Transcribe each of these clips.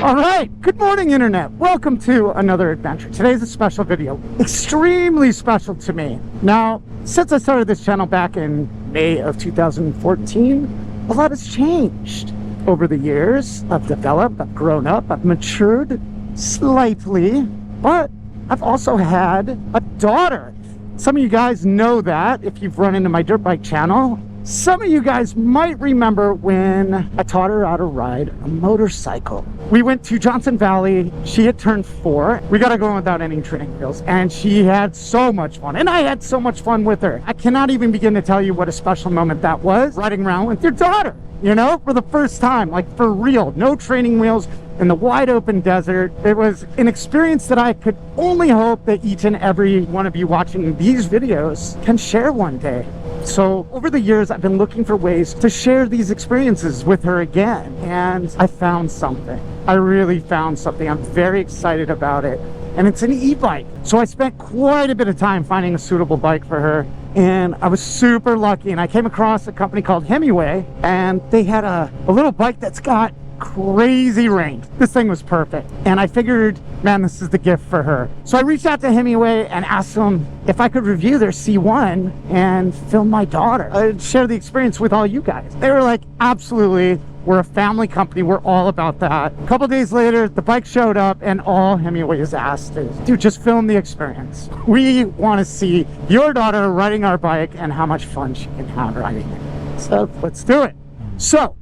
All right, good morning, Internet. Welcome to another adventure. Today's a special video, extremely special to me. Now, since I started this channel back in May of 2014, a lot has changed over the years. I've developed, I've grown up, I've matured slightly, but I've also had a daughter. Some of you guys know that if you've run into my dirt bike channel. Some of you guys might remember when I taught her how to ride a motorcycle. We went to Johnson Valley. She had turned 4. We got her going without any training wheels, and she had so much fun, and I had so much fun with her. I cannot even begin to tell you what a special moment that was, riding around with your daughter, you know, for the first time, like for real, no training wheels in the wide open desert. It was an experience that I could only hope that each and every one of you watching these videos can share one day. So over the years, I've been looking for ways to share these experiences with her again, and I found something. I really found something. I'm very excited about it, and it's an e-bike. So I spent quite a bit of time finding a suitable bike for her, and I was super lucky, and I came across a company called Himiway, and they had a little bike that's got crazy range. This thing was perfect, and I figured, man, this is the gift for her. So I reached out to Himiway and asked them if I could review their C1 and film my daughter. I'd share the experience with all you guys. They were like, absolutely, we're a family company, we're all about that. A couple days later, the bike showed up, and all Himiway has asked is, dude, just film the experience. We want to see your daughter riding our bike and how much fun she can have riding it. So let's do it. So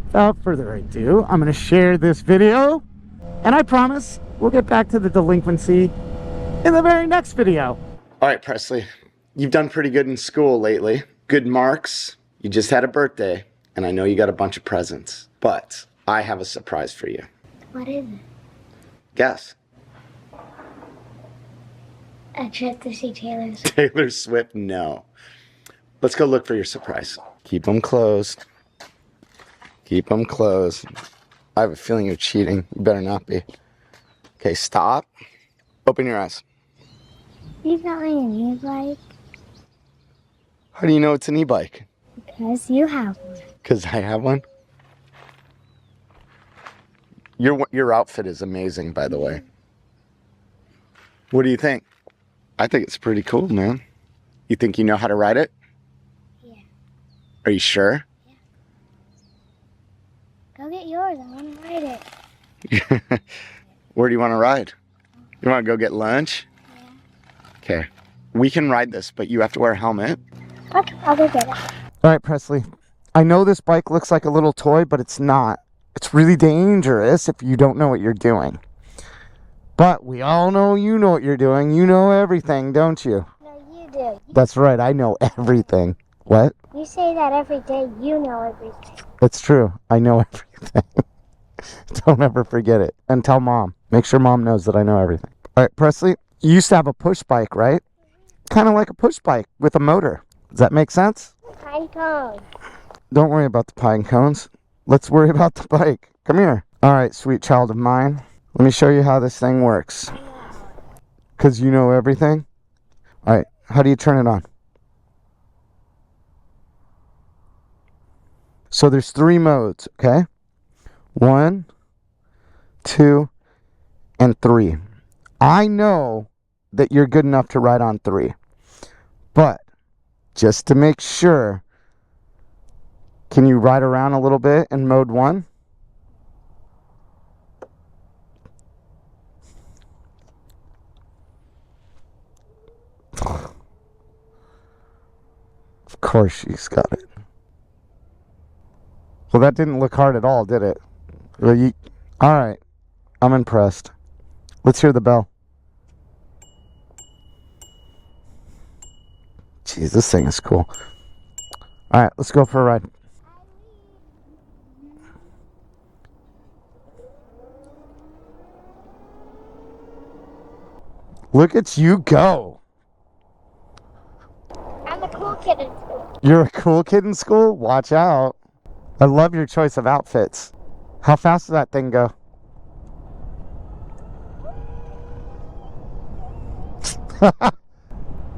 without further ado, I'm going to share this video, and I promise we'll get back to the delinquency in the very next video. All right, Presley, you've done pretty good in school lately. Good marks. You just had a birthday, and I know you got a bunch of presents, but I have a surprise for you. What is it? Guess. A trip to see Taylor Swift. Taylor Swift? No. Let's go look for your surprise. Keep them closed. Keep them closed. I have a feeling you're cheating. You better not be. Okay, stop. Open your eyes. You got me an e-bike? How do you know it's an e-bike? Because you have one. Because I have one? Your outfit is amazing, by the way. What do you think? I think it's pretty cool, man. You think you know how to ride it? Yeah. Are you sure? Go get yours. I want to ride it. Where do you want to ride? You want to go get lunch? Yeah. Okay. We can ride this, but you have to wear a helmet. Okay, I'll go get it. All right, Presley, I know this bike looks like a little toy, but it's not. It's really dangerous if you don't know what you're doing. But we all know you know what you're doing. You know everything, don't you? No, you do. That's right, I know everything. What? You say that every day. You know everything. It's true. I know everything. Don't ever forget it. And tell Mom. Make sure Mom knows that I know everything. All right, Presley, you used to have a push bike, right? Kind of like a push bike with a motor. Does that make sense? Pine cone. Don't worry about the pine cones. Let's worry about the bike. Come here. All right, sweet child of mine. Let me show you how this thing works. Because you know everything. All right, how do you turn it on? So there's 3 modes, okay? 1, 2, and 3. I know that you're good enough to ride on 3. But just to make sure, can you ride around a little bit in mode 1? Of course she's got it. Well, that didn't look hard at all, did it? Well, all right. I'm impressed. Let's hear the bell. Jeez, this thing is cool. All right, let's go for a ride. Look at you go. I'm a cool kid in school. You're a cool kid in school? Watch out. I love your choice of outfits. How fast does that thing go?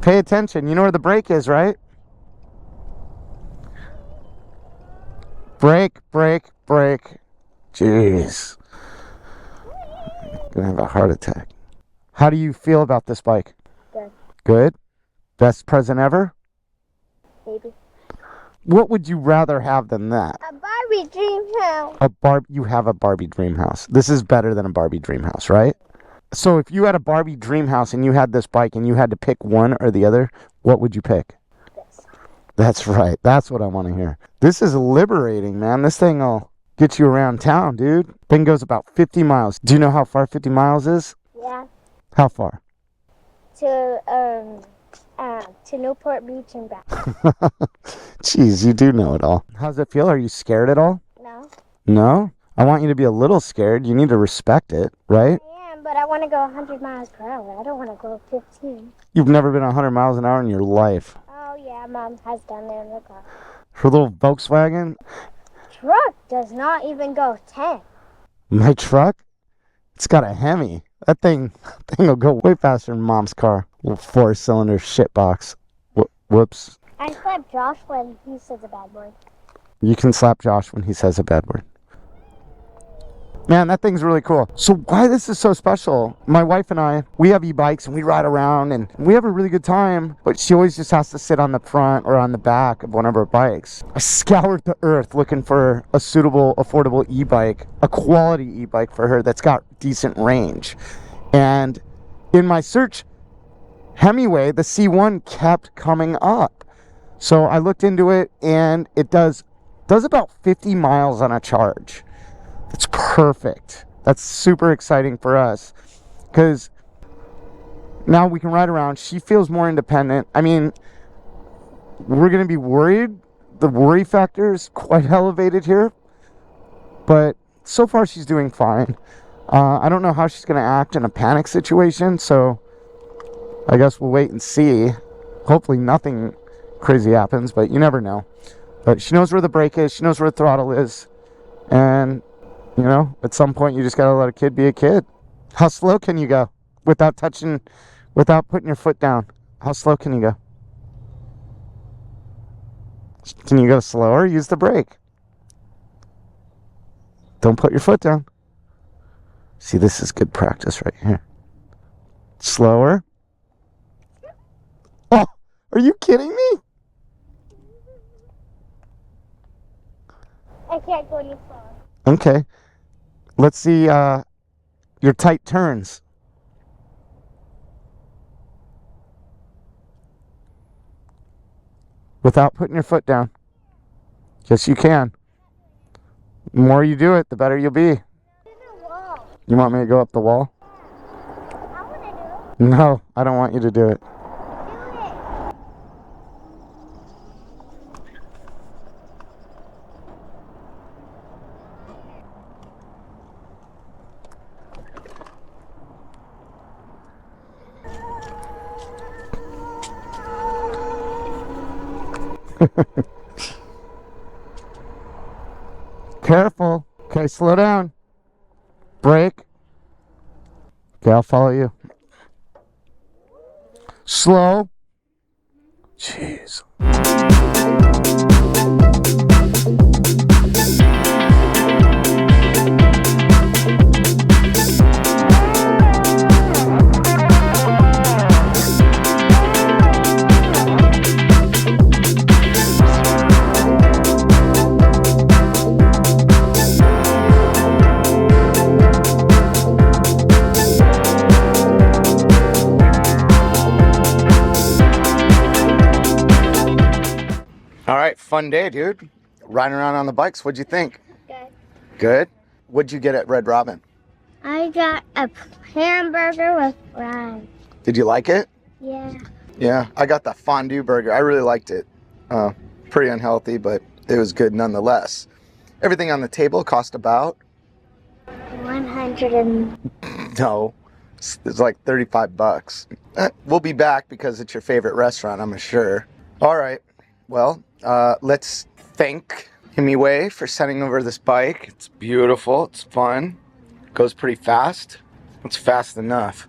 Pay attention. You know where the brake is, right? Brake, brake, brake. Jeez. Gonna have a heart attack. How do you feel about this bike? Good. Good? Best present ever? Maybe. What would you rather have than that? A Barbie dream house. You have a Barbie dream house. This is better than a Barbie dream house, right? So if you had a Barbie dream house and you had this bike and you had to pick one or the other, what would you pick? This. That's right. That's what I want to hear. This is liberating, man. This thing will get you around town, dude. Thing goes about 50 miles. Do you know how far 50 miles is? Yeah. How far? To Newport Beach and back. Jeez, you do know it all. How's it feel? Are you scared at all? No. No? I want you to be a little scared. You need to respect it, right? I am, but I want to go 100 miles per hour. I don't want to go 15. You've never been 100 miles an hour in your life. Oh, yeah, Mom has done it in the car. Her little Volkswagen? Truck does not even go 10. My truck? It's got a Hemi. That thing will go way faster than Mom's car. Little 4-cylinder shitbox. Whoops. I slapped Josh when he says a bad word. You can slap Josh when he says a bad word. Man, that thing's really cool. So why this is so special, my wife and I, we have e-bikes and we ride around and we have a really good time, but she always just has to sit on the front or on the back of one of our bikes. I scoured the earth looking for a suitable, affordable e-bike, a quality e-bike for her that's got decent range. And in my search, Himiway, the C1 kept coming up. So I looked into it and it does about 50 miles on a charge. It's perfect. That's super exciting for us because now we can ride around. She feels more independent. I mean, we're going to be worried. The worry factor is quite elevated here, but so far she's doing fine. I don't know how she's going to act in a panic situation, so I guess we'll wait and see. Hopefully nothing crazy happens, but you never know. But she knows where the brake is. She knows where the throttle is. And you know, at some point you just gotta let a kid be a kid. How slow can you go without putting your foot down? How slow can you go? Can you go slower? Use the brake. Don't put your foot down. See, this is good practice right here. Slower. Oh, are you kidding me? I can't go any slower. Okay. Let's see your tight turns. Without putting your foot down. Yes, you can. The more you do it, the better you'll be. You want me to go up the wall? I want to do it. No, I don't want you to do it. Careful. Okay, slow down. Brake. Okay, I'll follow you. Slow. Jeez. All right, fun day, dude. Riding around on the bikes. What'd you think? Good. Good? What'd you get at Red Robin? I got a hamburger with fries. Did you like it? Yeah. Yeah, I got the fondue burger. I really liked it. Pretty unhealthy, but it was good nonetheless. Everything on the table cost about? 100 and... No, it's like 35 bucks. We'll be back because it's your favorite restaurant, I'm sure. All right, well, let's thank Himiway for sending over this bike. It's beautiful, it's fun, goes pretty fast. It's fast enough.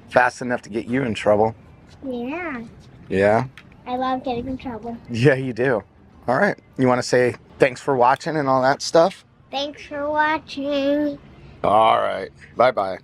Fast enough to get you in trouble. Yeah. Yeah? I love getting in trouble. Yeah, you do. All right, you want to say thanks for watching and all that stuff? Thanks for watching. All right, bye-bye.